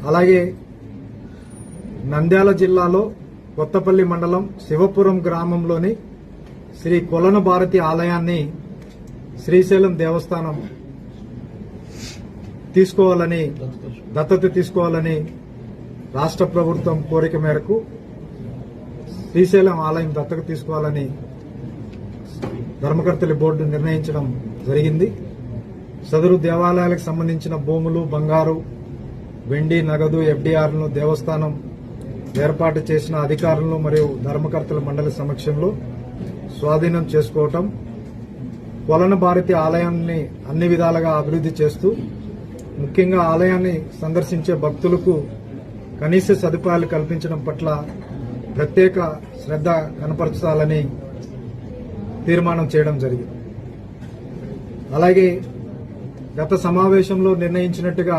అలాగే నంద్యాల జిల్లాలో కొత్తపల్లి మండలం శివపురం గ్రామంలోని శ్రీ కొలను భారతి ఆలయాన్ని శ్రీశైలం దేవస్థానం దత్తత తీసుకోవాలని రాష్ట్ర ప్రభుత్వం కోరిక మేరకు శ్రీశైలం ఆలయం దత్తత తీసుకోవాలని ధర్మకర్తల బోర్డు నిర్ణయించడం జరిగింది. సదరు దేవాలయాలకు సంబంధించిన భూములు, బంగారు, వెండి, నగదు, ఎఫ్డీఆర్లను దేవస్థానం ఏర్పాటు చేసిన అధికారులను మరియు ధర్మకర్తల మండలి సమక్షంలో స్వాధీనం చేసుకోవటం, కొలను భారతి ఆలయాన్ని అన్ని విధాలుగా అభివృద్ది చేస్తూ ముఖ్యంగా ఆలయాన్ని సందర్శించే భక్తులకు కనీస సదుపాయాలు కల్పించడం పట్ల ప్రత్యేక శ్రద్ధ కనపరచాలని తీర్మానం చేయడం జరిగింది. అలాగే గత సమావేశంలో నిర్ణయించినట్టుగా